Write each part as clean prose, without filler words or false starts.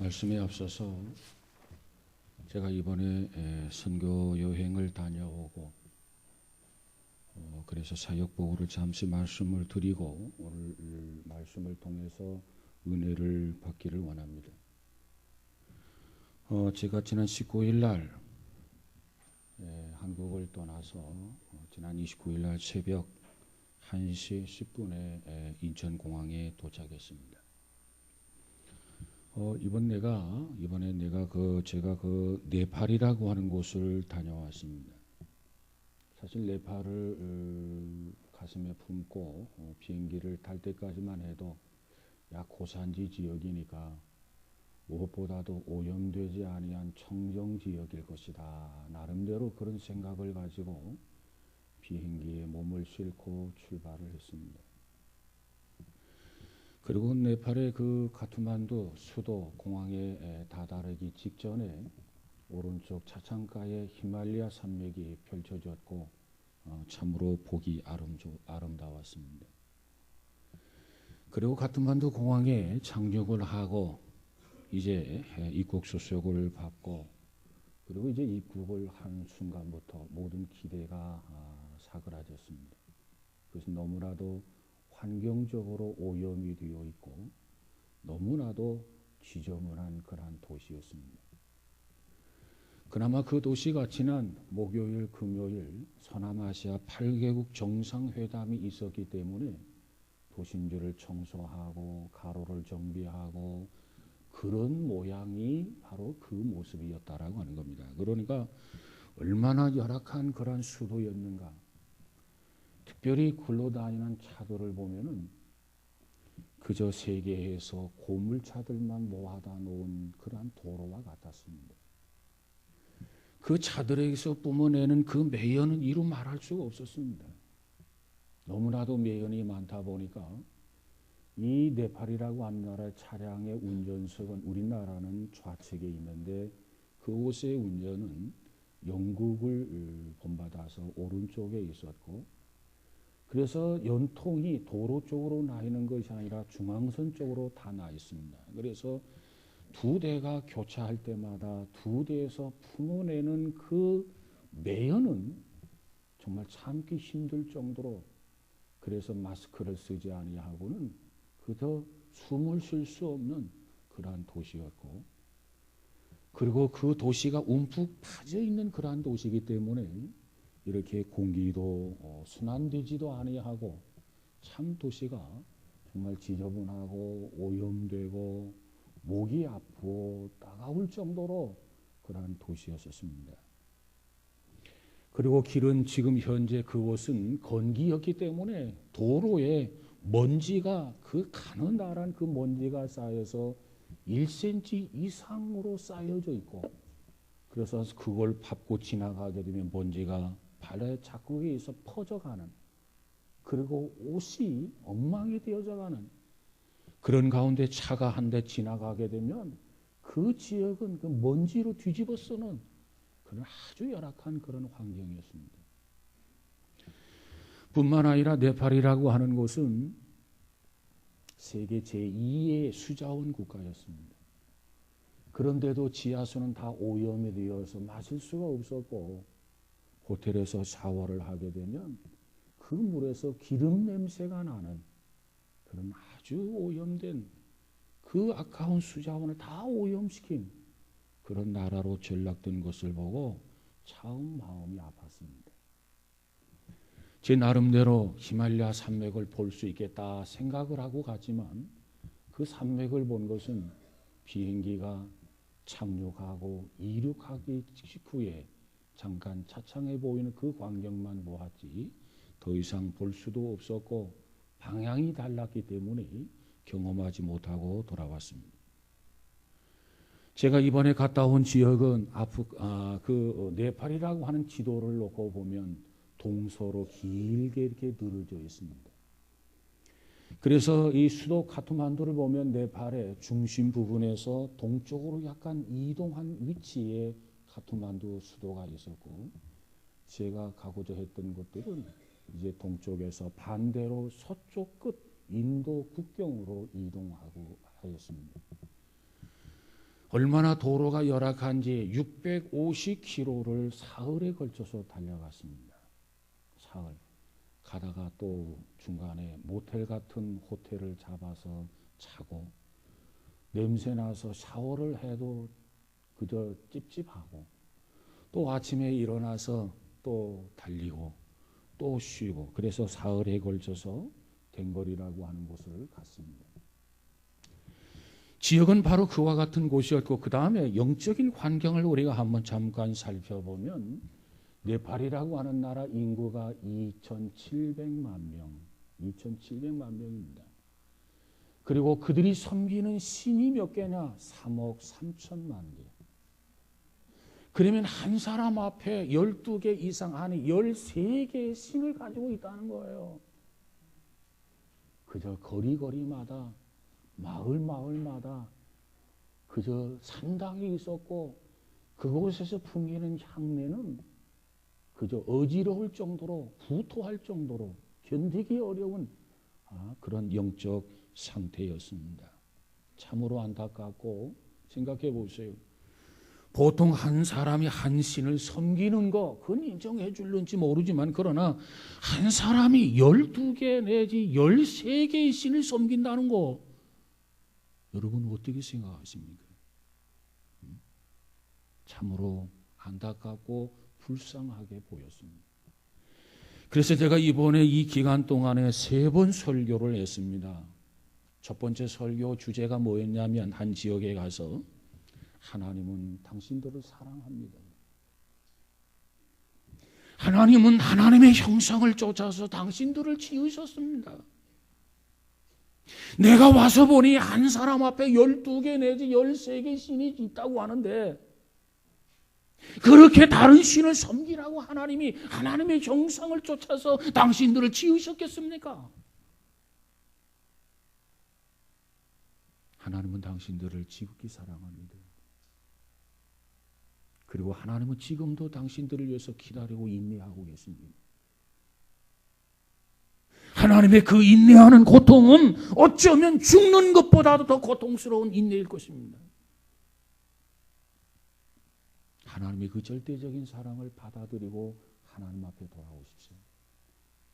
말씀에 앞서서 제가 이번에 선교 여행을 다녀오고 그래서 사역 보고를 잠시 말씀을 드리고 오늘 말씀을 통해서 은혜를 받기를 원합니다. 제가 지난 19일 날 한국을 떠나서 지난 29일 날 새벽 1시 10분에 인천공항에 도착했습니다. 이번에 내가 제가 네팔이라고 하는 곳을 다녀왔습니다. 사실 네팔을 가슴에 품고 비행기를 탈 때까지만 해도 약 고산지 지역이니까 무엇보다도 오염되지 아니한 청정 지역일 것이다. 나름대로 그런 생각을 가지고 비행기에 몸을 싣고 출발을 했습니다. 그리고 네팔의 그 카트만두 수도 공항에 다다르기 직전에 오른쪽 차창가에 히말라야 산맥이 펼쳐졌고 참으로 보기 아름다웠습니다. 그리고 카트만두 공항에 착륙을 하고 이제 입국 수속을 받고 그리고 이제 입국을 한 순간부터 모든 기대가 사그라졌습니다. 그것은 너무나도 환경적으로 오염이 되어 있고 너무나도 지저분한 그러한 도시였습니다. 그나마 그 도시가 지난 목요일, 금요일 서남아시아 8개국 정상회담이 있었기 때문에 도심지를 청소하고 가로를 정비하고 그런 모양이 바로 그 모습이었다라고 하는 겁니다. 그러니까 얼마나 열악한 그러한 수도였는가. 특별히 굴러다니는 차들을 보면은 그저 세계에서 고물차들만 모아다 놓은 그러한 도로와 같았습니다. 그 차들에게서 뿜어내는 그 매연은 이루 말할 수가 없었습니다. 너무나도 매연이 많다 보니까 이 네팔이라고 하는 나라의 차량의 운전석은 우리나라는 좌측에 있는데 그곳의 운전은 영국을 본받아서 오른쪽에 있었고 그래서 연통이 도로 쪽으로 나 있는 것이 아니라 중앙선 쪽으로 다 나 있습니다. 그래서 두 대가 교차할 때마다 두 대에서 품어내는 그 매연은 정말 참기 힘들 정도로 그래서 마스크를 쓰지 아니하고는 그저 숨을 쉴 수 없는 그러한 도시였고 그리고 그 도시가 움푹 파져 있는 그러한 도시이기 때문에 이렇게 공기도 순환되지도 아니하고 참 도시가 정말 지저분하고 오염되고 목이 아프고 따가울 정도로 그러한 도시였었습니다. 그리고 길은 지금 현재 그곳은 건기였기 때문에 도로에 먼지가 그 가느다란 그 먼지가 쌓여서 1cm 이상으로 쌓여져 있고 그래서 그걸 밟고 지나가게 되면 먼지가 발의 자국에 의해서 퍼져가는 그리고 옷이 엉망이 되어져가는 그런 가운데 차가 한 대 지나가게 되면 그 지역은 그 먼지로 뒤집어 쓰는 그런 아주 열악한 그런 환경이었습니다. 뿐만 아니라 네팔이라고 하는 곳은 세계 제2의 수자원 국가였습니다. 그런데도 지하수는 다 오염이 되어서 마실 수가 없었고 호텔에서 샤워를 하게 되면 그 물에서 기름 냄새가 나는 그런 아주 오염된 그 아까운 수자원을 다 오염시킨 그런 나라로 전락된 것을 보고 참 마음이 아팠습니다. 제 나름대로 히말라야 산맥을 볼 수 있겠다 생각을 하고 갔지만 그 산맥을 본 것은 비행기가 착륙하고 이륙하기 직후에 잠깐 차창에 보이는 그 광경만 보았지 더 이상 볼 수도 없었고 방향이 달랐기 때문에 경험하지 못하고 돌아왔습니다. 제가 이번에 갔다 온 지역은 네팔이라고 하는 지도를 놓고 보면 동서로 길게 이렇게 늘어져 있습니다. 그래서 이 수도 카트만두를 보면 네팔의 중심 부분에서 동쪽으로 약간 이동한 위치에 카트만두 수도가 있었고 제가 가고자 했던 곳들은 이제 동쪽에서 반대로 서쪽 끝 인도 국경으로 이동하고 하였습니다. 얼마나 도로가 열악한지 650km를 사흘에 걸쳐서 달려갔습니다. 사흘. 가다가 또 중간에 모텔 같은 호텔을 잡아서 자고, 냄새나서 샤워를 해도 그저 찝찝하고, 또 아침에 일어나서 또 달리고 또 쉬고, 그래서 사흘에 걸쳐서 댕거리라고 하는 곳을 갔습니다. 지역은 바로 그와 같은 곳이었고, 그 다음에 영적인 환경을 우리가 한번 잠깐 살펴보면, 네팔이라고 하는 나라 인구가 2,700만 명, 2,700만 명입니다. 그리고 그들이 섬기는 신이 몇 개냐? 3억 3천만 개. 그러면 한 사람 앞에 12개 이상, 아니 13개의 신을 가지고 있다는 거예요. 그저 거리마다, 마을마다 그저 산당이 있었고, 그곳에서 풍기는 향내는 그저 어지러울 정도로, 구토할 정도로 견디기 어려운 그런 영적 상태였습니다. 참으로 안타깝고, 생각해 보세요. 보통 한 사람이 한 신을 섬기는 거, 그건 인정해 줄는지 모르지만, 그러나 한 사람이 12개 내지 13개의 신을 섬긴다는 거, 여러분 어떻게 생각하십니까? 참으로 안타깝고 불쌍하게 보였습니다. 그래서 제가 이번에 이 기간 동안에 3번 설교를 했습니다. 첫 번째 설교 주제가 뭐였냐면, 한 지역에 가서 하나님은 당신들을 사랑합니다. 하나님은 하나님의 형상을 쫓아서 당신들을 지으셨습니다. 내가 와서 보니 한 사람 앞에 12개 내지 13개 신이 있다고 하는데, 그렇게 다른 신을 섬기라고 하나님이 하나님의 형상을 쫓아서 당신들을 지으셨겠습니까? 하나님은 당신들을 지극히 사랑합니다. 그리고 하나님은 지금도 당신들을 위해서 기다리고 인내하고 계십니다. 하나님의 그 인내하는 고통은 어쩌면 죽는 것보다도 더 고통스러운 인내일 것입니다. 하나님의 그 절대적인 사랑을 받아들이고 하나님 앞에 돌아오십시오.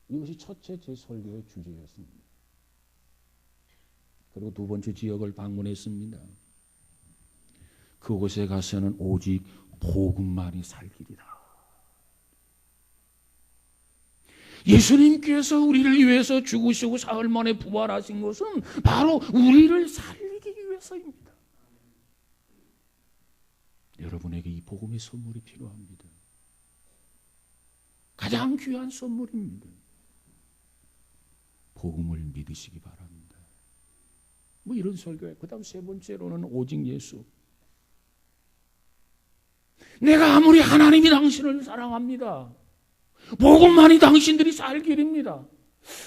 이것이 첫째 제 설교의 주제였습니다. 그리고 두 번째 지역을 방문했습니다. 그곳에 가서는 오직 복음만이 살 길이다. 예수님께서 우리를 위해서 죽으시고 사흘 만에 부활하신 것은 바로 우리를 살리기 위해서입니다. 여러분에게 이 복음의 선물이 필요합니다. 가장 귀한 선물입니다. 복음을 믿으시기 바랍니다. 뭐 이런 설교에, 그 다음 세 번째로는 오직 예수. 내가 아무리 하나님이 당신을 사랑합니다, 복음만이 당신들이 살 길입니다.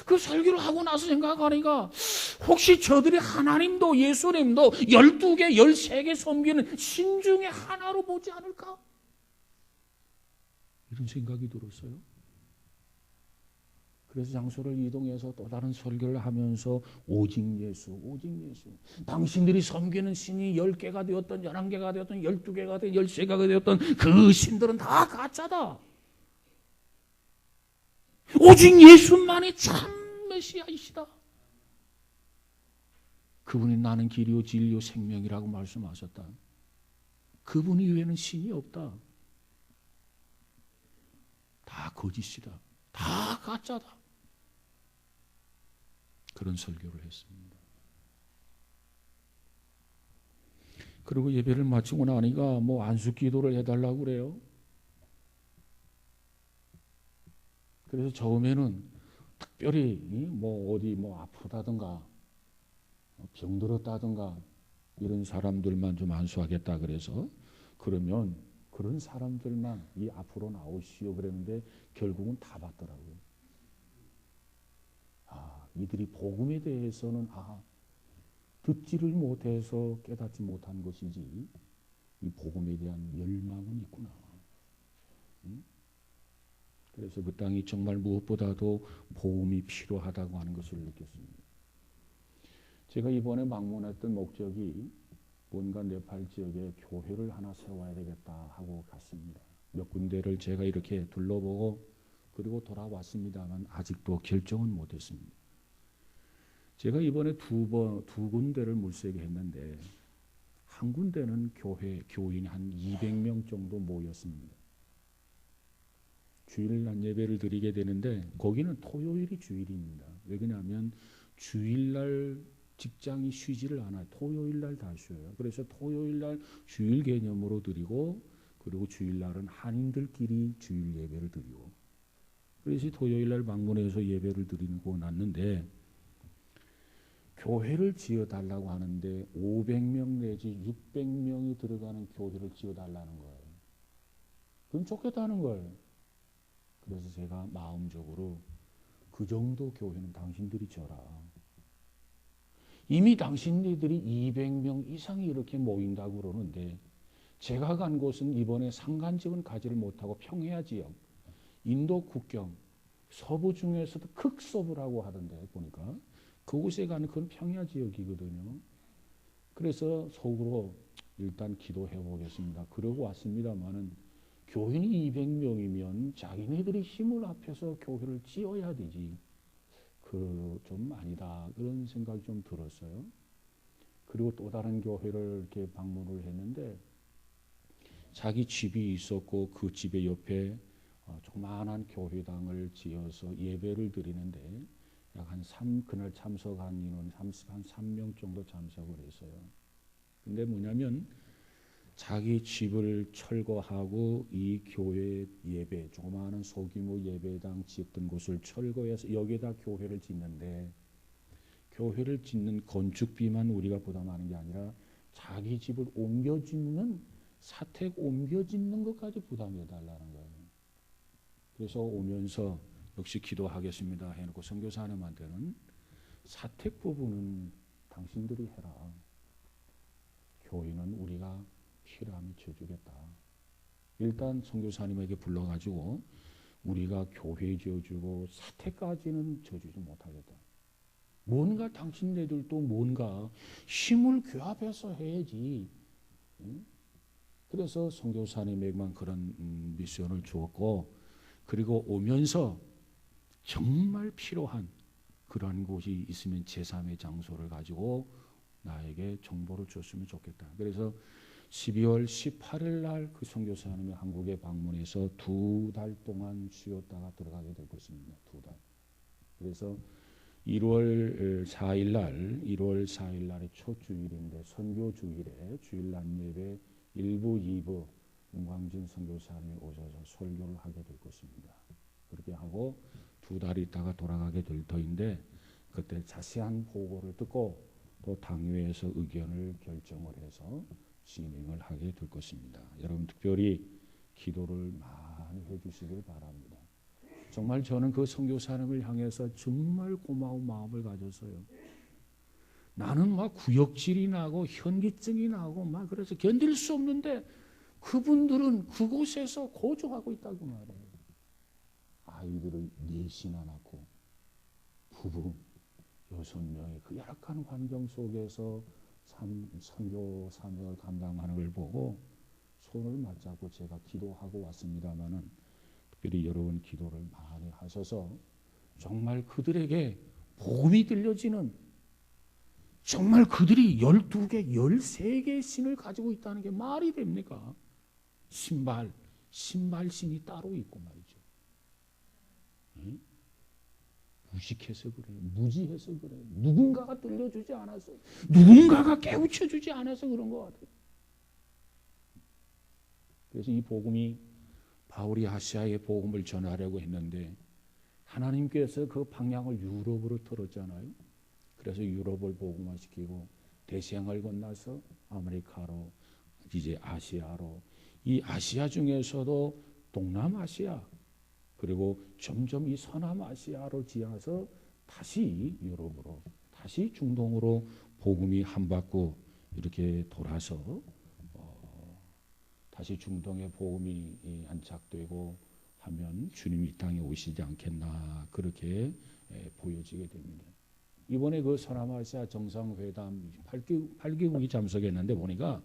그 설교를 하고 나서 생각하니까, 혹시 저들이 하나님도 예수님도 12개, 13개 섬기는 신 중에 하나로 보지 않을까? 이런 생각이 들었어요. 그래서 장소를 이동해서 또 다른 설교를 하면서 오직 예수, 오직 예수. 당신들이 섬기는 신이 10개가 되었던 11개가 되었던 12개가 되었던 13개가 되었던 그 신들은 다 가짜다. 오직 예수만이 참 메시아이시다. 그분이 나는 길이요 진리요 생명이라고 말씀하셨다. 그분 이외에는 신이 없다. 다 거짓이다. 다 가짜다. 그런 설교를 했습니다. 그리고 예배를 마치고 나니까 뭐 안수기도를 해달라고 그래요. 그래서 처음에는 특별히 뭐 어디 뭐 아프다든가 병들었다든가 이런 사람들만 좀 안수하겠다 그래서, 그러면 그런 사람들만 이 앞으로 나오시오 그랬는데 결국은 다 받더라고요. 이들이 복음에 대해서는 듣지를 못해서 깨닫지 못한 것이지 이 복음에 대한 열망은 있구나. 그래서 그 땅이 정말 무엇보다도 복음이 필요하다고 하는 것을 느꼈습니다. 제가 이번에 방문했던 목적이 뭔가 네팔 지역에 교회를 하나 세워야 되겠다 하고 갔습니다. 몇 군데를 제가 이렇게 둘러보고 그리고 돌아왔습니다만 아직도 결정은 못했습니다. 제가 이번에 두 군데를 물색을 했는데 한 군데는 교인이 한 200명 정도 모였습니다. 주일날 예배를 드리게 되는데 거기는 토요일이 주일입니다. 왜 그러냐면 주일날 직장이 쉬지를 않아요. 토요일날 다 쉬어요. 그래서 토요일날 주일 개념으로 드리고 그리고 주일날은 한인들끼리 주일 예배를 드리고 그래서 토요일날 방문해서 예배를 드리고 났는데 교회를 지어달라고 하는데 500명 내지 600명이 들어가는 교회를 지어달라는 거예요. 그럼 좋겠다는 거예요. 그래서 제가 마음적으로 그 정도 교회는 당신들이 져라. 이미 당신네들이 200명 이상이 이렇게 모인다고 그러는데 제가 간 곳은 이번에 상간지역은 가지를 못하고 평야 지역, 인도 국경, 서부 중에서도 극서부라고 하던데 보니까 그곳에 가는 그건 평야 지역이거든요. 그래서 속으로 일단 기도해 보겠습니다. 그러고 왔습니다마는 교인이 200명이면 자기네들이 힘을 합해서 교회를 지어야 되지. 그 좀 아니다 그런 생각이 좀 들었어요. 그리고 또 다른 교회를 이렇게 방문을 했는데 자기 집이 있었고 그 집의 옆에 조그마한 교회당을 지어서 예배를 드리는데 약 그날 참석한 인원 한 3명 정도 참석을 했어요. 근데 뭐냐면 자기 집을 철거하고 이 교회 예배, 조그마한 소규모 예배당 지었던 곳을 철거해서 여기에다 교회를 짓는데 교회를 짓는 건축비만 우리가 부담하는 게 아니라 자기 집을 옮겨 짓는 사택 옮겨 짓는 것까지 부담해 달라는 거예요. 그래서 오면서 역시 기도하겠습니다 해놓고 선교사님한테는 사택 부분은 당신들이 해라. 교회는 우리가 필요하면 지어주겠다. 일단 선교사님에게 불러가지고 우리가 교회 지어주고 사택까지는 지어주지 못하겠다. 뭔가 당신네들도 뭔가 힘을 규합해서 해야지. 그래서 선교사님에게만 그런 미션을 주었고 그리고 오면서 정말 필요한 그런 곳이 있으면 제3의 장소를 가지고 나에게 정보를 줬으면 좋겠다. 그래서 12월 18일 날 그 선교사님이 한국에 방문해서 2달 동안 쉬었다가 들어가게 될 것입니다. 2달. 그래서 1월 4일 날이 첫 주일인데 선교 주일에 주일 낮 예배 1부, 2부 윤광진 선교사님이 오셔서 설교를 하게 될 것입니다. 그렇게 하고 2달 있다가 돌아가게 될 터인데 그때 자세한 보고를 듣고 또 당회에서 의견을 결정을 해서 진행을 하게 될 것입니다. 여러분 특별히 기도를 많이 해주시길 바랍니다. 정말 저는 그 선교사님을 향해서 정말 고마운 마음을 가졌어요. 나는 막 구역질이 나고 현기증이 나고 막 그래서 견딜 수 없는데 그분들은 그곳에서 거주하고 있다고 말해요. 아이들을 넷이나 낳고 부부 6명이 그 열악한 환경 속에서 선교 사명을 감당하는 걸 보고 손을 맞잡고 제가 기도하고 왔습니다마는 특별히 여러분 기도를 많이 하셔서 정말 그들에게 복음이 들려지는 정말 그들이 12개, 13개의 신을 가지고 있다는 게 말이 됩니까? 신발신이 따로 있고 말이죠. 응? 무식해서 그래, 무지해서 그래, 누군가가 들려주지 않아서, 누군가가 깨우쳐주지 않아서 그런 것 같아요. 그래서 이 복음이 바울이 아시아의 복음을 전하려고 했는데 하나님께서 그 방향을 유럽으로 틀었잖아요. 그래서 유럽을 복음화시키고 대西洋을 건너서 아메리카로 이제 아시아로 이 아시아 중에서도 동남아시아 그리고 점점 이 서남아시아로 지어서 다시 유럽으로 다시 중동으로 복음이 한 바퀴 이렇게 돌아서 다시 중동의 복음이 안착되고 하면 주님이 이 땅에 오시지 않겠나 그렇게 보여지게 됩니다. 이번에 그 서남아시아 정상회담 8개국이 참석했는데 보니까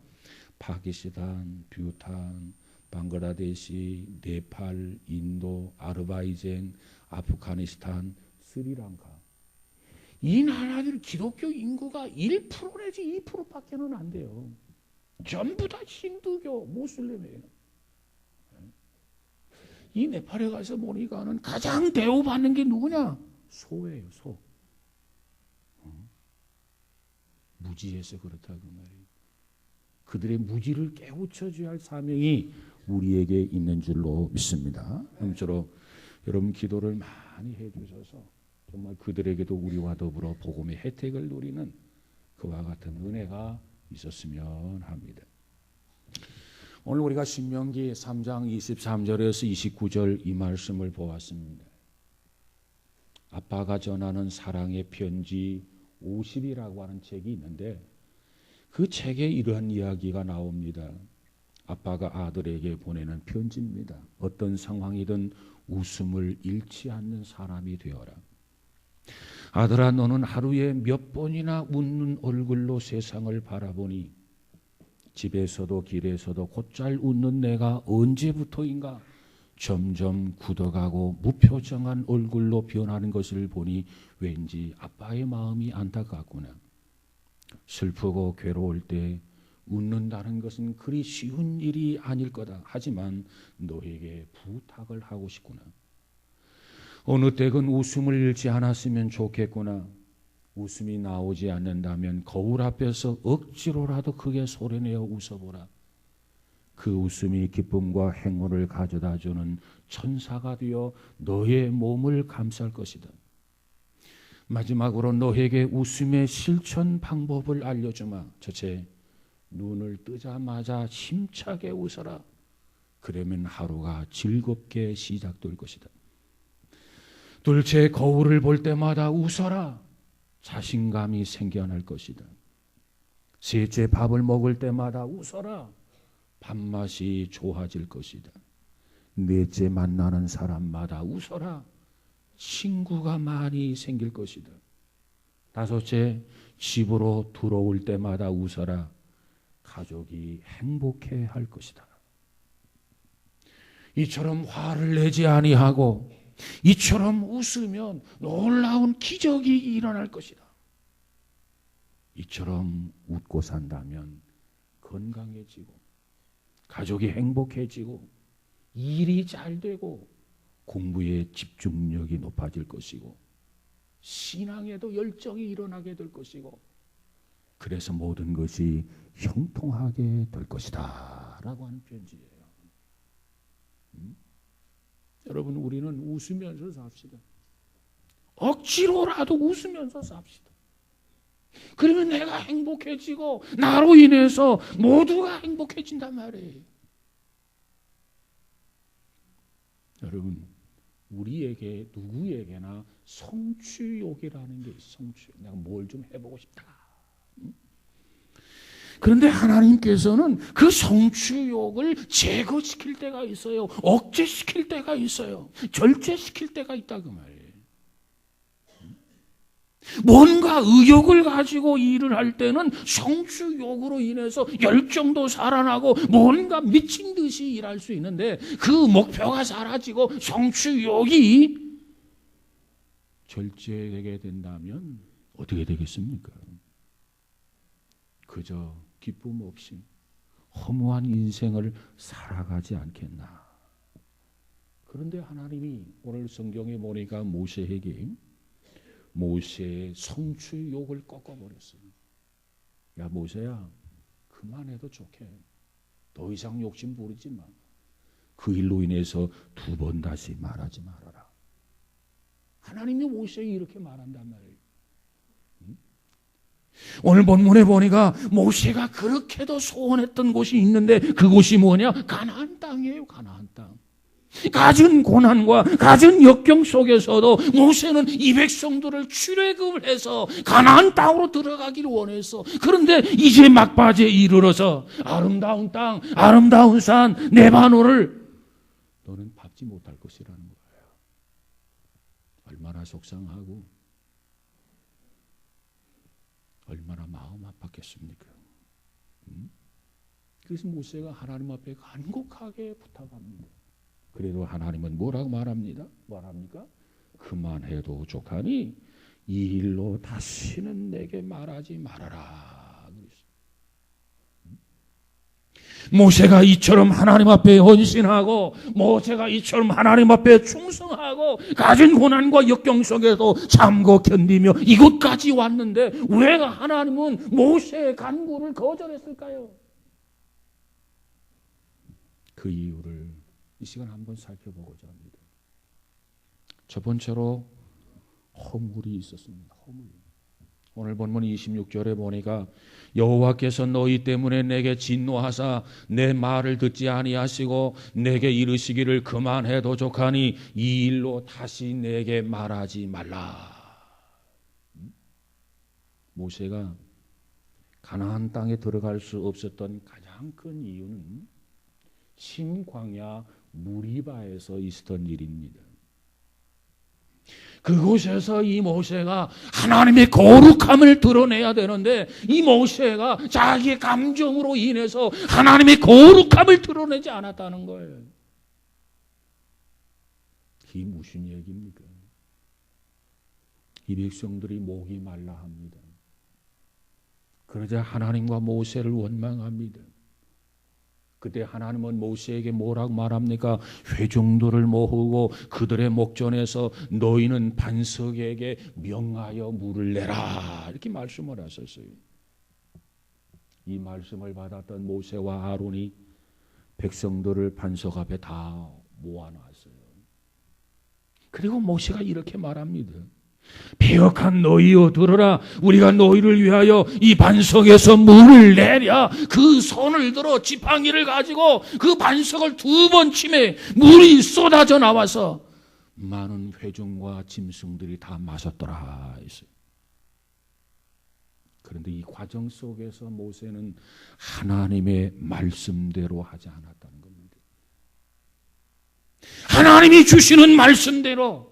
파키스탄, 뷰탄, 방글라데시, 네팔, 인도, 아르바이젠, 아프가니스탄, 스리랑카. 이 나라들 기독교 인구가 1% 내지 2%밖에는 안 돼요. 전부 다 힌두교, 모슬림이에요. 이 네팔에 가서 보니까는 가장 대우받는 게 누구냐? 소예요, 소. 무지해서 그렇다고 말이에요. 그들의 무지를 깨우쳐줘야 할 사명이 우리에게 있는 줄로 믿습니다. 아무쪼록 여러분 기도를 많이 해주셔서 정말 그들에게도 우리와 더불어 복음의 혜택을 누리는 그와 같은 은혜가 있었으면 합니다. 오늘 우리가 신명기 3장 23절에서 29절 이 말씀을 보았습니다. 아빠가 전하는 사랑의 편지 50이라고 하는 책이 있는데 그 책에 이러한 이야기가 나옵니다. 아빠가 아들에게 보내는 편지입니다. 어떤 상황이든 웃음을 잃지 않는 사람이 되어라. 아들아, 너는 하루에 몇 번이나 웃는 얼굴로 세상을 바라보니 집에서도 길에서도 곧잘 웃는 내가 언제부터인가 점점 굳어가고 무표정한 얼굴로 변하는 것을 보니 왠지 아빠의 마음이 안타깝구나. 슬프고 괴로울 때 웃는다는 것은 그리 쉬운 일이 아닐 거다. 하지만 너에게 부탁을 하고 싶구나. 어느 때건 웃음을 잃지 않았으면 좋겠구나. 웃음이 나오지 않는다면 거울 앞에서 억지로라도 크게 소리내어 웃어보라. 그 웃음이 기쁨과 행운을 가져다주는 천사가 되어 너의 몸을 감쌀 것이다. 마지막으로 너에게 웃음의 실천 방법을 알려주마. 첫째, 눈을 뜨자마자 힘차게 웃어라. 그러면 하루가 즐겁게 시작될 것이다. 둘째, 거울을 볼 때마다 웃어라. 자신감이 생겨날 것이다. 셋째, 밥을 먹을 때마다 웃어라. 밥맛이 좋아질 것이다. 넷째, 만나는 사람마다 웃어라. 친구가 많이 생길 것이다. 다섯째, 집으로 들어올 때마다 웃어라. 가족이 행복해 할 것이다. 이처럼 화를 내지 아니하고 이처럼 웃으면 놀라운 기적이 일어날 것이다. 이처럼 웃고 산다면 건강해지고 가족이 행복해지고 일이 잘 되고 공부에 집중력이 높아질 것이고 신앙에도 열정이 일어나게 될 것이고 그래서 모든 것이 형통하게 될 것이다 라고 하는 편지예요. 여러분, 우리는 웃으면서 삽시다. 억지로라도 웃으면서 삽시다. 그러면 내가 행복해지고 나로 인해서 모두가 행복해진단 말이에요. 여러분, 우리에게 누구에게나 성취욕이라는 게 있어요. 성취욕. 내가 뭘 좀 해보고 싶다. 그런데 하나님께서는 그 성취욕을 제거시킬 때가 있어요. 억제시킬 때가 있어요. 절제시킬 때가 있다 그 말이에요. 뭔가 의욕을 가지고 일을 할 때는 성취욕으로 인해서 열정도 살아나고 뭔가 미친 듯이 일할 수 있는데 그 목표가 사라지고 성취욕이 절제되게 된다면 어떻게 되겠습니까? 그저 기쁨 없이 허무한 인생을 살아가지 않겠나. 그런데 하나님이 오늘 성경에 보니까 모세에게 모세의 성취욕을 꺾어버렸어요. 야 모세야, 그만해도 좋게. 더 이상 욕심 부리지 마. 그 일로 인해서 두 번 다시 말하지 말아라. 하나님이 모세에게 이렇게 말한단 말이에요. 오늘 본문에 보니까 모세가 그렇게도 소원했던 곳이 있는데 그곳이 뭐냐? 가나안 땅이에요. 가나안 땅. 갖은 고난과 갖은 역경 속에서도 모세는 이 백성들을 출애굽을 해서 가나안 땅으로 들어가기를 원했어. 그런데 이제 막바지에 이르러서 아름다운 땅, 아름다운 산, 레바논을 너는 밟지 못할 것이라는 거예요. 얼마나 속상하고 얼마나 마음 아팠겠습니까? 그래서 모세가 하나님 앞에 간곡하게 부탁합니다. 그래도 하나님은 뭐라고 말합니다? 말합니까? 그만해도 족하니 이 일로 다시는 내게 말하지 말아라. 모세가 이처럼 하나님 앞에 헌신하고 모세가 이처럼 하나님 앞에 충성하고 가진 고난과 역경 속에도 참고 견디며 이곳까지 왔는데 왜 하나님은 모세의 간구를 거절했을까요? 그 이유를 이 시간 한번 살펴보고자 합니다. 첫 번째로 허물이 있었습니다. 허물. 오늘 본문 26절에 보니까 여호와께서 너희 때문에 내게 진노하사 내 말을 듣지 아니하시고 내게 이르시기를 그만해도 족하니 이 일로 다시 내게 말하지 말라. 모세가 가나안 땅에 들어갈 수 없었던 가장 큰 이유는 신광야 무리바에서 있었던 일입니다. 그곳에서 이 모세가 하나님의 거룩함을 드러내야 되는데 이 모세가 자기의 감정으로 인해서 하나님의 거룩함을 드러내지 않았다는 거예요. 이게 무슨 얘기입니까? 이 백성들이 목이 말라 합니다. 그러자 하나님과 모세를 원망합니다. 그때 하나님은 모세에게 뭐라고 말합니까? 회중들을 모으고 그들의 목전에서 너희는 반석에게 명하여 물을 내라 이렇게 말씀을 하셨어요. 이 말씀을 받았던 모세와 아론이 백성들을 반석 앞에 다 모아놨어요. 그리고 모세가 이렇게 말합니다. 배역한 너희여 들으라. 우리가 너희를 위하여 이 반석에서 물을 내랴. 그 손을 들어 지팡이를 가지고 그 반석을 2번 치매 물이 쏟아져 나와서 많은 회중과 짐승들이 다 마셨더라 했어요. 그런데 이 과정 속에서 모세는 하나님의 말씀대로 하지 않았다는 겁니다. 하나님이 주시는 말씀대로,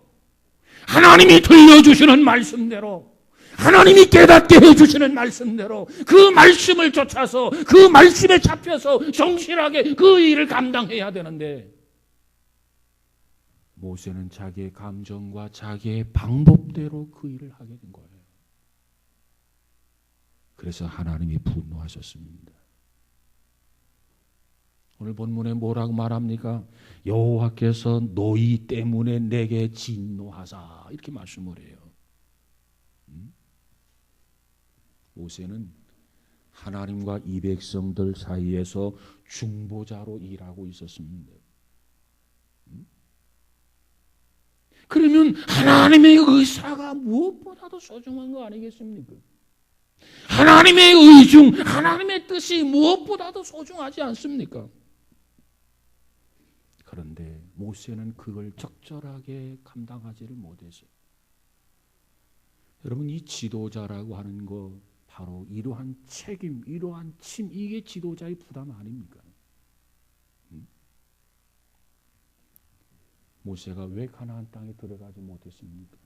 하나님이 들려주시는 말씀대로, 하나님이 깨닫게 해주시는 말씀대로 그 말씀을 쫓아서 그 말씀에 잡혀서 성실하게 그 일을 감당해야 되는데 모세는 자기의 감정과 자기의 방법대로 그 일을 하게 된 거예요. 그래서 하나님이 분노하셨습니다. 오늘 본문에 뭐라고 말합니까? 여호와께서 너희 때문에 내게 진노하사 이렇게 말씀을 해요. 모세는 하나님과 이 백성들 사이에서 중보자로 일하고 있었습니다. 그러면 하나님의 의사가 무엇보다도 소중한 거 아니겠습니까? 하나님의 의중, 하나님의 뜻이 무엇보다도 소중하지 않습니까? 그런데 모세는 그걸 적절하게 감당하지를 못했어요. 여러분, 이 지도자라고 하는 거 바로 이러한 책임, 이러한 침, 이게 지도자의 부담 아닙니까? 모세가 왜 가나안 땅에 들어가지 못했습니까?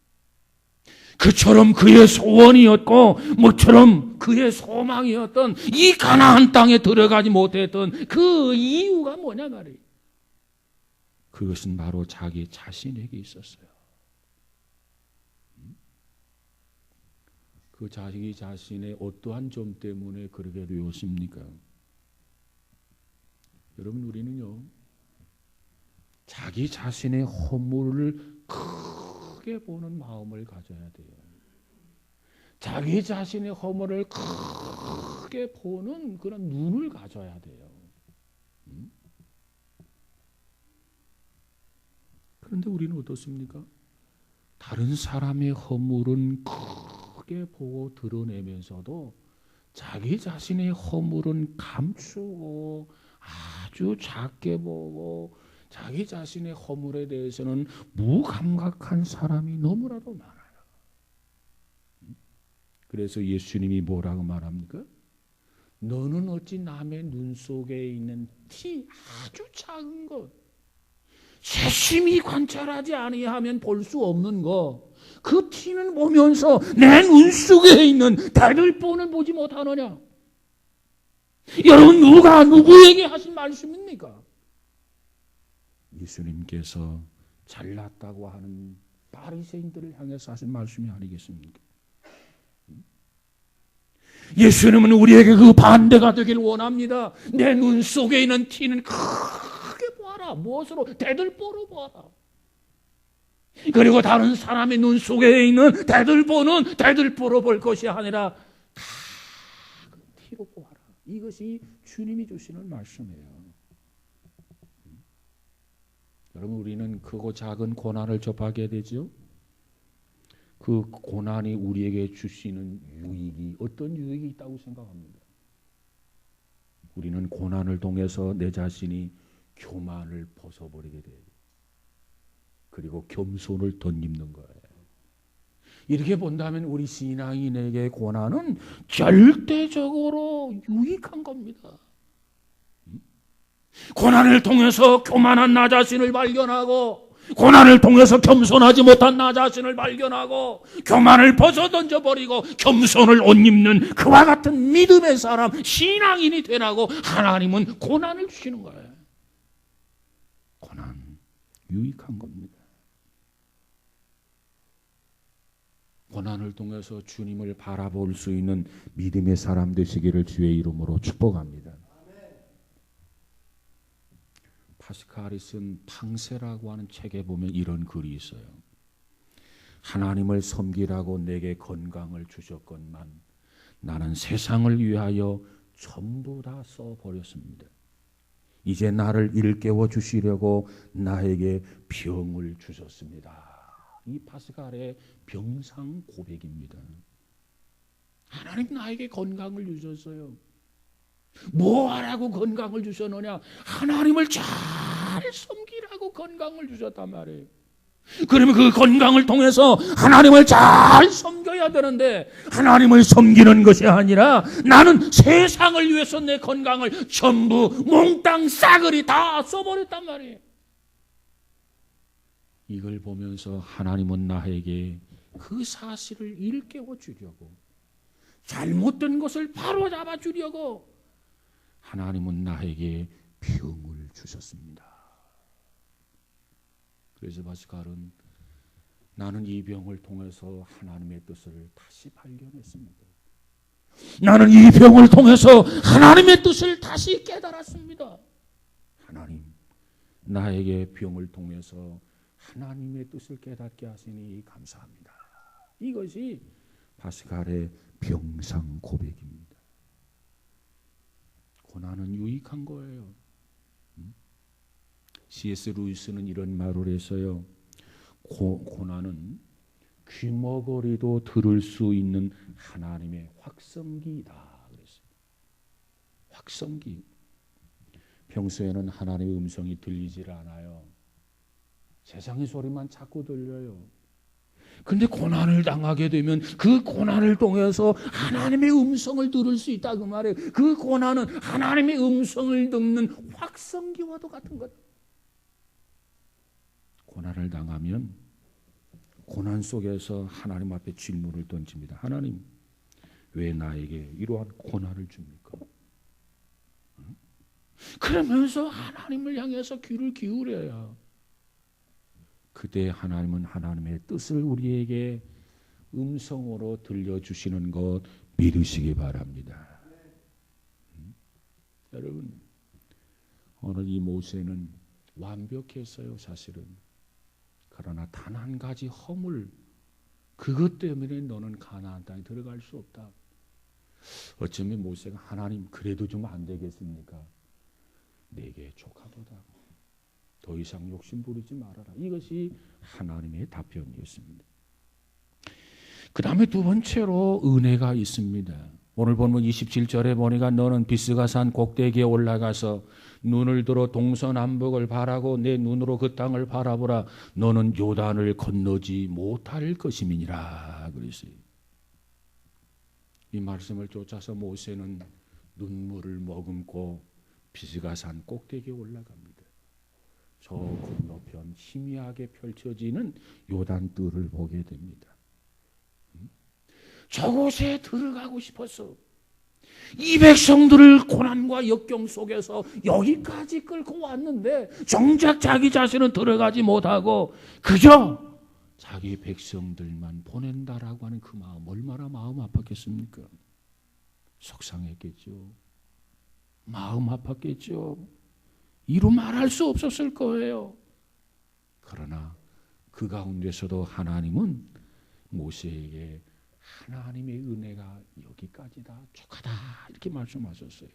그처럼 그의 소원이었고 모처럼 그의 소망이었던 이 가나안 땅에 들어가지 못했던 그 이유가 뭐냐 말이에요. 그것은 바로 자기 자신에게 있었어요. 그 자기 자신의 어떠한 점 때문에 그러게 되었습니까? 여러분, 우리는요 자기 자신의 허물을 크게 보는 마음을 가져야 돼요. 자기 자신의 허물을 크게 보는 그런 눈을 가져야 돼요. 그런데 우리는 어떻습니까? 다른 사람의 허물은 크게 보고 드러내면서도 자기 자신의 허물은 감추고 아주 작게 보고 자기 자신의 허물에 대해서는 무감각한 사람이 너무나도 많아요. 그래서 예수님이 뭐라고 말합니까? 너는 어찌 남의 눈 속에 있는 티 아주 작은 것, 세심히 관찰하지 아니하면 볼 수 없는 것, 그 티는 보면서 내 눈 속에 있는 대들보는 보지 못하느냐? 여러분, 누가 누구에게 하신 말씀입니까? 예수님께서 잘났다고 하는 바리새인들을 향해서 하신 말씀이 아니겠습니까? 예수님은 우리에게 그 반대가 되길 원합니다. 내 눈 속에 있는 티는 크게 보아라. 무엇으로? 대들보로 보아라. 그리고 다른 사람의 눈 속에 있는 대들보는 대들보로 볼 것이 아니라 작은 티로 보아라. 이것이 주님이 주시는 말씀이에요. 여러분, 우리는 크고 작은 고난을 접하게 되죠. 그 고난이 우리에게 주시는 유익이 어떤 유익이 있다고 생각합니다. 우리는 고난을 통해서 내 자신이 교만을 벗어버리게 돼요. 그리고 겸손을 덧입는 거예요. 이렇게 본다면 우리 신앙인에게 고난은 절대적으로 유익한 겁니다. 고난을 통해서 교만한 나 자신을 발견하고, 고난을 통해서 겸손하지 못한 나 자신을 발견하고, 교만을 벗어 던져버리고 겸손을 옷 입는 그와 같은 믿음의 사람, 신앙인이 되라고 하나님은 고난을 주시는 거예요. 고난 유익한 겁니다. 고난을 통해서 주님을 바라볼 수 있는 믿음의 사람 되시기를 주의 이름으로 축복합니다. 파스칼이 쓴 팡세라고 하는 책에 보면 이런 글이 있어요. 하나님을 섬기라고 내게 건강을 주셨건만 나는 세상을 위하여 전부 다 써버렸습니다. 이제 나를 일깨워 주시려고 나에게 병을 주셨습니다. 이 파스칼의 병상 고백입니다. 하나님 나에게 건강을 주셨어요. 뭐 하라고 건강을 주셨느냐? 하나님을 잘 섬기라고 건강을 주셨단 말이에요. 그러면 그 건강을 통해서 하나님을 잘 섬겨야 되는데, 하나님을 섬기는 것이 아니라 나는 세상을 위해서 내 건강을 전부 몽땅 싸그리 다 써버렸단 말이에요. 이걸 보면서 하나님은 나에게 그 사실을 일깨워 주려고, 잘못된 것을 바로잡아 주려고 하나님은 나에게 병을 주셨습니다. 그래서 파스칼은 나는 이 병을 통해서 하나님의 뜻을 다시 발견했습니다. 나는 이 병을 통해서 하나님의 뜻을 다시 깨달았습니다. 하나님, 나에게 병을 통해서 하나님의 뜻을 깨닫게 하시니 감사합니다. 이것이 파스칼의 병상 고백입니다. 고난은 유익한 거예요. C.S. 루이스는 이런 말을 했어요. 고난은 귀머거리도 들을 수 있는 하나님의 확성기이다 그랬어요. 확성기. 평소에는 하나님의 음성이 들리질 않아요. 세상의 소리만 자꾸 들려요. 근데 고난을 당하게 되면 그 고난을 통해서 하나님의 음성을 들을 수 있다 그 말이에요. 그 고난은 하나님의 음성을 듣는 확성기와도 같은 것. 고난을 당하면 고난 속에서 하나님 앞에 질문을 던집니다. 하나님, 왜 나에게 이러한 고난을 줍니까? 그러면서 하나님을 향해서 귀를 기울여요. 그때 하나님은 하나님의 뜻을 우리에게 음성으로 들려주시는 것 믿으시기 바랍니다. 여러분, 오늘 이 모세는 완벽했어요, 사실은. 그러나 단 한 가지 허물, 그것 때문에 너는 가나안 땅에 들어갈 수 없다. 어쩌면 모세가 하나님 그래도 좀 안 되겠습니까? 내게 족하도다. 더 이상 욕심 부리지 말아라. 이것이 하나님의 답변이었습니다. 그 다음에 두 번째로 은혜가 있습니다. 오늘 본문 27절에 보니까 너는 비스가산 꼭대기에 올라가서 눈을 들어 동서남북을 바라고 내 눈으로 그 땅을 바라보라. 너는 요단을 건너지 못할 것임이니라 그랬어요. 이 말씀을 쫓아서 모세는 눈물을 머금고 비스가산 꼭대기에 올라갑니다. 저 건너편 희미하게 펼쳐지는 요단뜰을 보게 됩니다. 저곳에 들어가고 싶었어. 이 백성들을 고난과 역경 속에서 여기까지 끌고 왔는데 정작 자기 자신은 들어가지 못하고 그저 자기 백성들만 보낸다라고 하는 그 마음, 얼마나 마음 아팠겠습니까? 속상했겠죠. 마음 아팠겠죠. 이루 말할 수 없었을 거예요. 그러나 그 가운데서도 하나님은 모세에게 하나님의 은혜가 여기까지다, 족하다 이렇게 말씀하셨어요.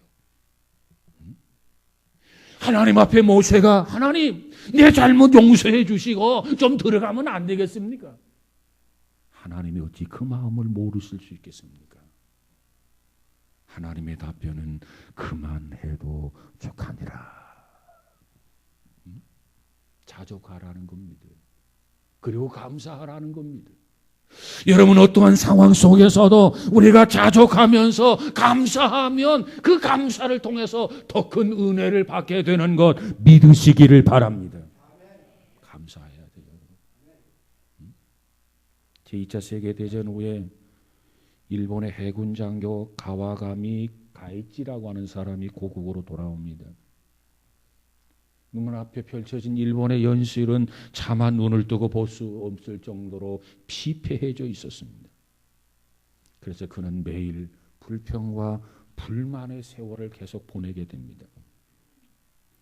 하나님 앞에 모세가 하나님 내 잘못 용서해 주시고 좀 들어가면 안 되겠습니까? 하나님이 어찌 그 마음을 모르실 수 있겠습니까? 하나님의 답변은 그만해도 족하니라. 자족하라는 겁니다. 그리고 감사하라는 겁니다. 여러분 어떠한 상황 속에서도 우리가 자족하면서 감사하면 그 감사를 통해서 더 큰 은혜를 받게 되는 것 믿으시기를 바랍니다. 감사해야 돼요. 제2차 세계대전 후에 일본의 해군 장교 가와가미 가이치라고 하는 사람이 고국으로 돌아옵니다. 눈앞에 펼쳐진 일본의 연실은 차마 눈을 뜨고 볼 수 없을 정도로 피폐해져 있었습니다. 그래서 그는 매일 불평과 불만의 세월을 계속 보내게 됩니다.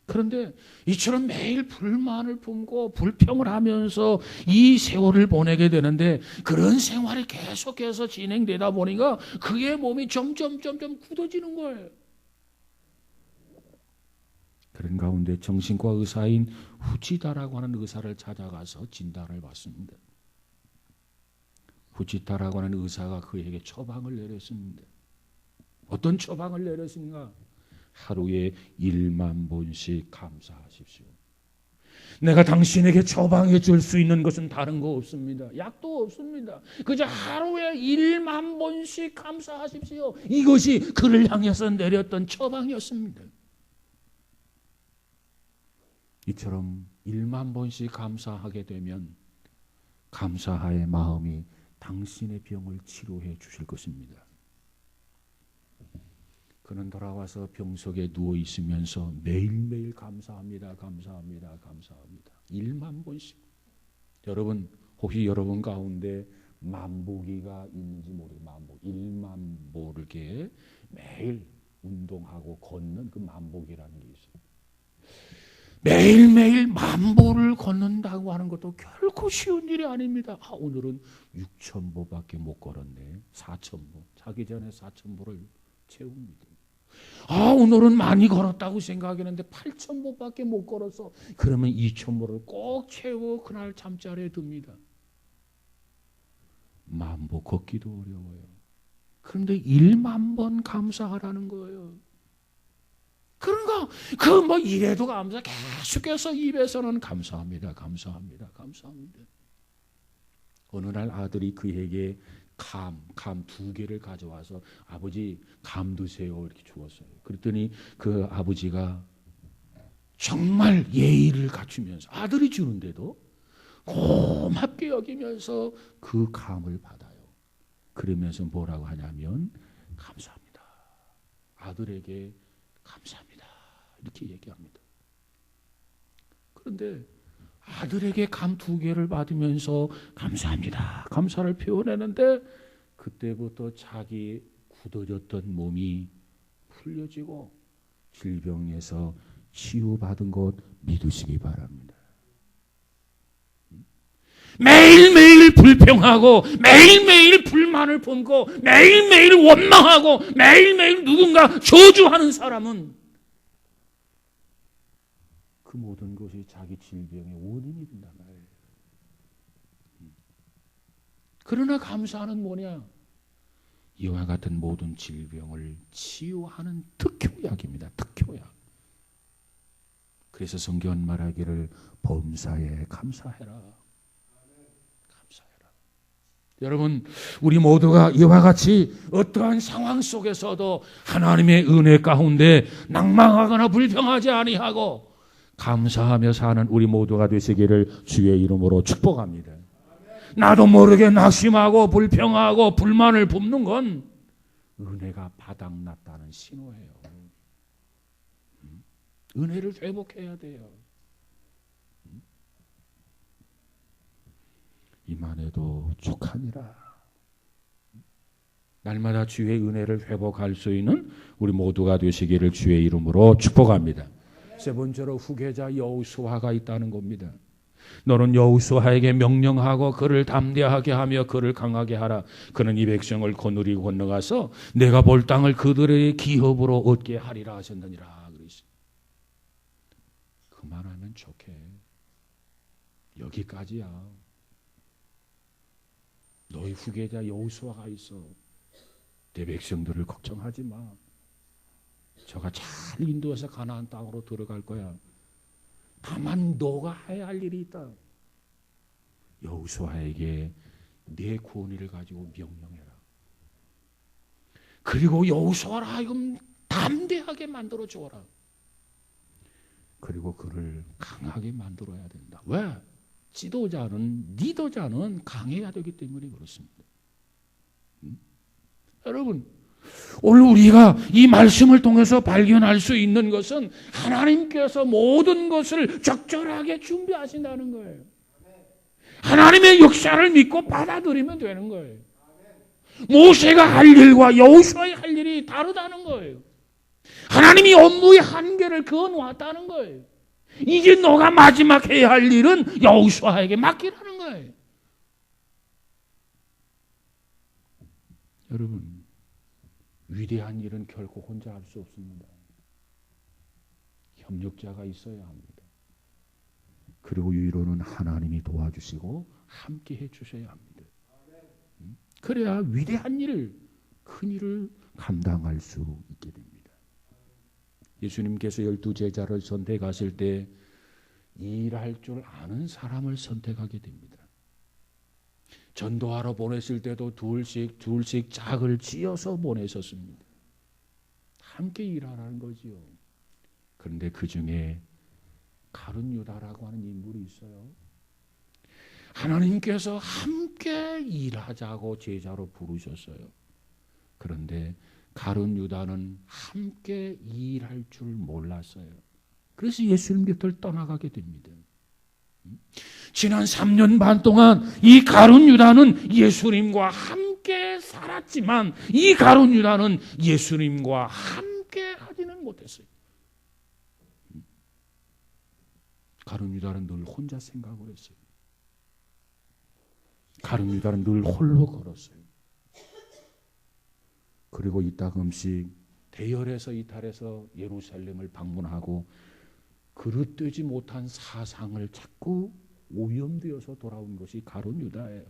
그런데 이처럼 매일 불만을 품고 불평을 하면서 이 세월을 보내게 되는데 그런 생활이 계속해서 진행되다 보니까 그의 몸이 점점 굳어지는 거예요. 그런 가운데 정신과 의사인 후치다라고 하는 의사를 찾아가서 진단을 받습니다. 후치다라고 하는 의사가 그에게 처방을 내렸습니다. 어떤 처방을 내렸습니까? 하루에 1만 번씩 감사하십시오. 내가 당신에게 처방해 줄 수 있는 것은 다른 거 없습니다. 약도 없습니다. 그저 하루에 1만 번씩 감사하십시오. 이것이 그를 향해서 내렸던 처방이었습니다. 이처럼 1만 번씩 감사하게 되면 감사의 마음이 당신의 병을 치료해 주실 것입니다. 그는 돌아와서 병석에 누워 있으면서 매일매일 감사합니다. 1만 번씩. 여러분 혹시 여러분 가운데 만보기가 있는지 모르겠어요. 1만 보르게 매일 운동하고 걷는 그 만보기라는 게 있어요. 매일매일 만보를 걷는다고 하는 것도 결코 쉬운 일이 아닙니다. 오늘은 6,000보밖에 못 걸었네. 4,000보. 자기 전에 4,000보를 채웁니다. 오늘은 많이 걸었다고 생각했는데 8,000보밖에 못 걸었어. 그러면 2,000보를 꼭 채우고 그날 잠자리에 듭니다. 만보 걷기도 어려워요. 그런데 1만 번 감사하라는 거예요. 그런가? 이래도 감사. 계속해서 입에서는 감사합니다. 어느 날 아들이 그에게 감 2개를 가져와서 아버지 감 드세요 이렇게 주었어요. 그랬더니 그 아버지가 정말 예의를 갖추면서 아들이 주는데도 고맙게 여기면서 그 감을 받아요. 그러면서 뭐라고 하냐면 감사합니다. 아들에게 감사합니다. 이렇게 얘기합니다. 그런데 아들에게 감 2개를 받으면서 감사합니다. 감사를 표현했는데 그때부터 자기 굳어졌던 몸이 풀려지고 질병에서 치유받은 것 믿으시기 바랍니다. 매일매일 불평하고 매일매일 불만을 품고 매일매일 원망하고 매일매일 누군가 저주하는 사람은 그 모든 것이 자기 질병의 원인이 된단 말이에요. 그러나 감사는 뭐냐? 이와 같은 모든 질병을 치유하는 특효약입니다. 특효약. 그래서 성경은 말하기를 범사에 감사해라. 여러분 우리 모두가 이와 같이 어떠한 상황 속에서도 하나님의 은혜 가운데 낭망하거나 불평하지 아니하고 감사하며 사는 우리 모두가 되시기를 주의 이름으로 축복합니다. 나도 모르게 낙심하고 불평하고 불만을 뿜는 건 은혜가 바닥났다는 신호예요. 은혜를 회복해야 돼요. 이만해도 족하니라. 날마다 주의 은혜를 회복할 수 있는 우리 모두가 되시기를 주의 이름으로 축복합니다. 세 번째로 후계자 여호수아가 있다는 겁니다. 너는 여호수아에게 명령하고 그를 담대하게 하며 그를 강하게 하라. 그는 이 백성을 거느리고 건너가서 내가 볼 땅을 그들의 기업으로 얻게 하리라 하셨느니라. 그러시. 그만하면 좋게. 여기까지야. 너희 후계자 여호수아가 있어. 내 백성들을 걱정하지 마. 저가 잘 인도해서 가나안 땅으로 들어갈 거야. 다만 너가 해야 할 일이 있다. 여호수아에게 내 권위를 가지고 명령해라. 그리고 여호수아를 하여금 담대하게 만들어 주어라. 그리고 그를 강하게 만들어야 된다. 왜? 지도자는, 리더자는 강해야 되기 때문에 그렇습니다. 여러분, 오늘 우리가 이 말씀을 통해서 발견할 수 있는 것은 하나님께서 모든 것을 적절하게 준비하신다는 거예요. 하나님의 역사를 믿고 받아들이면 되는 거예요. 모세가 할 일과 여호수아의 할 일이 다르다는 거예요. 하나님이 업무의 한계를 그어놓았다는 거예요. 이제 너가 마지막 해야 할 일은 여호수아에게 맡기라는 거예요. 여러분, 위대한 일은 결코 혼자 할 수 없습니다. 협력자가 있어야 합니다. 그리고 위로는 하나님이 도와주시고 함께 해주셔야 합니다. 그래야 위대한 일을, 큰 일을 감당할 수 있게 됩니다. 예수님께서 12제자를 선택하실 때 일할 줄 아는 사람을 선택하게 됩니다. 전도하러 보냈을 때도 둘씩 짝을 지어서 보내셨습니다. 함께 일하라는 거지요. 그런데 그 중에 가룟 유다라고 하는 인물이 있어요. 하나님께서 함께 일하자고 제자로 부르셨어요. 그런데 가룟 유다는 함께 일할 줄 몰랐어요. 그래서 예수님 곁을 떠나가게 됩니다. 지난 3년 반 동안 이 가룟 유다는 예수님과 함께 살았지만 이 가룟 유다는 예수님과 함께 하지는 못했어요. 가룟 유다는 늘 혼자 생각을 했어요. 가룟 유다는 늘 홀로 걸었어요. 그리고 이따금씩 대열에서 이탈해서 예루살렘을 방문하고 그릇되지 못한 사상을 자꾸 오염되어서 돌아온 것이 가룟 유다예요.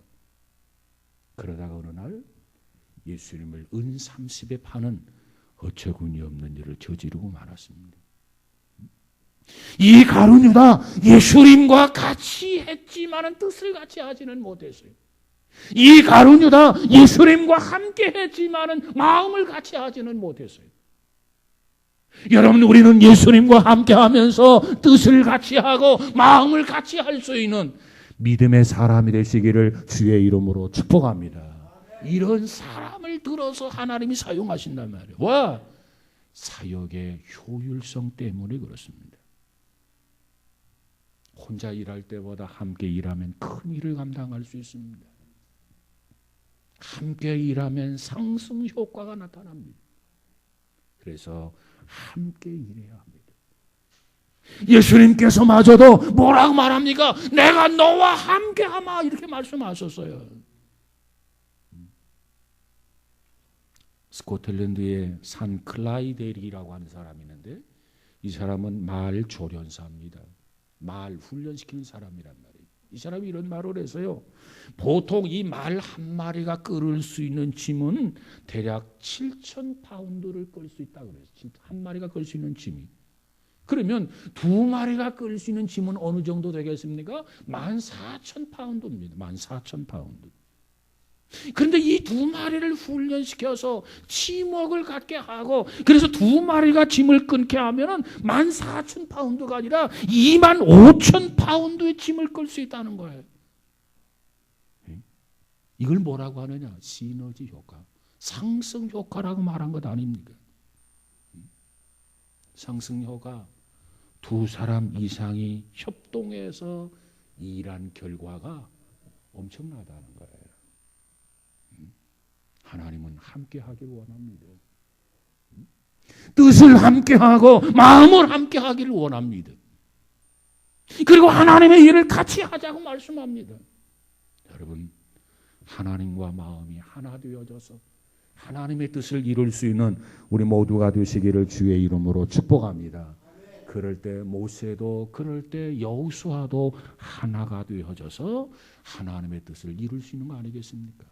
그러다가 어느 날 예수님을 은 30에 파는 어처구니 없는 일을 저지르고 말았습니다. 이 가룟 유다 예수님과 같이 했지만은 뜻을 같이 하지는 못했어요. 이 가룟 유다 예수님과 함께 했지만은 마음을 같이 하지는 못했어요. 여러분, 우리는 예수님과 함께 하면서 뜻을 같이 하고 마음을 같이 할 수 있는 믿음의 사람이 되시기를 주의 이름으로 축복합니다. 이런 사람을 들어서 하나님이 사용하신단 말이에요. 와, 사역의 효율성 때문에 그렇습니다. 혼자 일할 때보다 함께 일하면 큰 일을 감당할 수 있습니다. 함께 일하면 상승 효과가 나타납니다. 그래서 함께 일해야 합니다. 예수님께서마저도 뭐라고 말합니까? 내가 너와 함께 하마 이렇게 말씀하셨어요. 스코틀랜드의 산 클라이데리라고 하는 사람이 있는데 이 사람은 말 조련사입니다. 말 훈련시키는 사람이란 말이에요. 이 사람이 이런 말을 해서요. 보통 이 말 한 마리가 끌을 수 있는 짐은 대략 7,000파운드를 끌 수 있다고 그래요. 한 마리가 끌 수 있는 짐이. 그러면 두 마리가 끌 수 있는 짐은 어느 정도 되겠습니까? 14,000파운드입니다. 14,000파운드. 그런데 이 두 마리를 훈련시켜서 팀워크를 갖게 하고, 그래서 두 마리가 짐을 끊게 하면은 14,000파운드가 아니라 25,000파운드의 짐을 끌 수 있다는 거예요. 이걸 뭐라고 하느냐? 시너지 효과, 상승 효과라고 말한 것 아닙니까? 상승 효과, 두 사람 이상이 협동해서 일한 결과가 엄청나다는 거예요. 하나님은 함께 하길 원합니다. 뜻을 함께 하고 마음을 함께 하기를 원합니다. 그리고 하나님의 일을 같이 하자고 말씀합니다. 여러분, 하나님과 마음이 하나 되어져서 하나님의 뜻을 이룰 수 있는 우리 모두가 되시기를 주의 이름으로 축복합니다. 그럴 때 모세도, 그럴 때 여호수아도 하나가 되어져서 하나님의 뜻을 이룰 수 있는 거 아니겠습니까?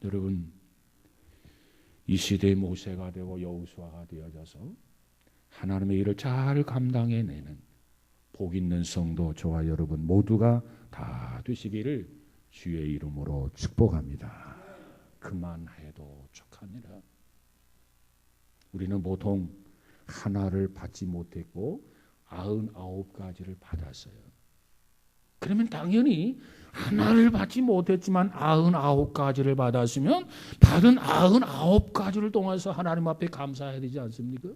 여러분, 이 시대의 모세가 되고 여호수아가 되어져서 하나님의 일을 잘 감당해내는 복 있는 성도 저와 여러분 모두가 다 되시기를 주의 이름으로 축복합니다. 그만해도 족하니라. 우리는 보통 하나를 받지 못했고 99가지를 받았어요. 그러면 당연히 하나를 받지 못했지만 99가지를 받았으면 받은 99가지를 통해서 하나님 앞에 감사해야 되지 않습니까?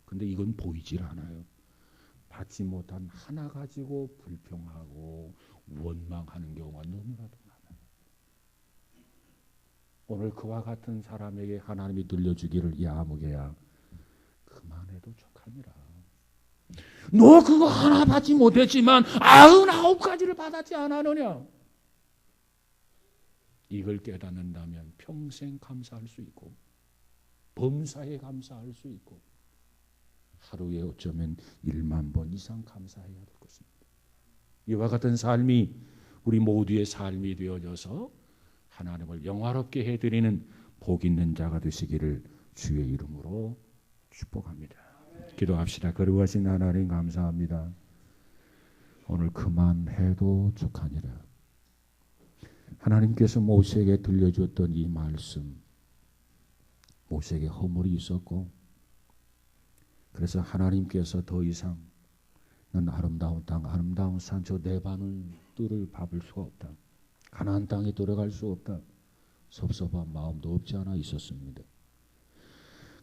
근데 이건 보이질 않아요. 받지 못한 하나 가지고 불평하고 원망하는 경우가 너무나도 많아요. 오늘 그와 같은 사람에게 하나님이 들려주기를, 야 무게야 그만해도 족하니라. 너 그거 하나 받지 못했지만 99가지를 받았지 않았느냐? 이걸 깨닫는다면 평생 감사할 수 있고 범사에 감사할 수 있고 하루에 어쩌면 1만 번 이상 감사해야 될 것입니다. 이와 같은 삶이 우리 모두의 삶이 되어져서 하나님을 영화롭게 해드리는 복 있는 자가 되시기를 주의 이름으로 축복합니다. 기도합시다. 거룩하신 하나님 감사합니다. 오늘 그만해도 족하니라. 하나님께서 모세에게 들려주었던 이 말씀, 모세에게 허물이 있었고 그래서 하나님께서 더 이상 넌 아름다운 땅, 아름다운 산, 저 네 반을 뜰을 밟을 수가 없다. 가나안 땅에 들어갈 수 없다. 섭섭한 마음도 없지 않아 있었습니다.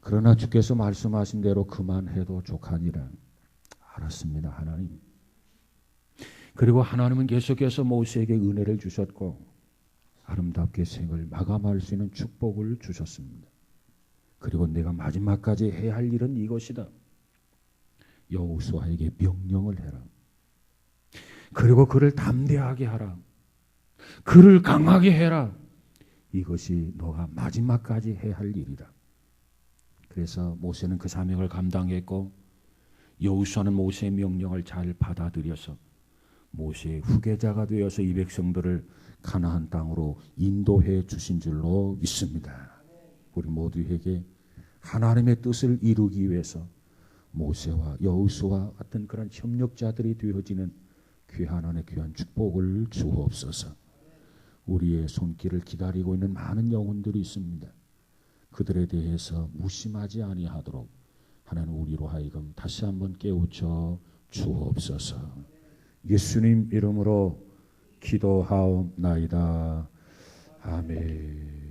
그러나 주께서 말씀하신 대로 그만해도 족하니라. 알았습니다, 하나님. 그리고 하나님은 계속해서 모세에게 은혜를 주셨고 아름답게 생을 마감할 수 있는 축복을 주셨습니다. 그리고 내가 마지막까지 해야 할 일은 이것이다. 여호수아에게 명령을 해라. 그리고 그를 담대하게 하라. 그를 강하게 해라. 이것이 너가 마지막까지 해야 할 일이다. 그래서 모세는 그 사명을 감당했고 여호수아는 모세의 명령을 잘 받아들여서 모세의 후계자가 되어서 이 백성들을 가나안 땅으로 인도해 주신 줄로 믿습니다. 우리 모두에게 하나님의 뜻을 이루기 위해서 모세와 여호수아 같은 그런 협력자들이 되어지는 귀한 하나님의 귀한 축복을 주옵소서. 우리의 손길을 기다리고 있는 많은 영혼들이 있습니다. 그들에 대해서 무심하지 아니하도록 하나님 우리로 하여금 다시 한번 깨우쳐 주옵소서. 예수님 이름으로 기도하옵나이다. 아멘.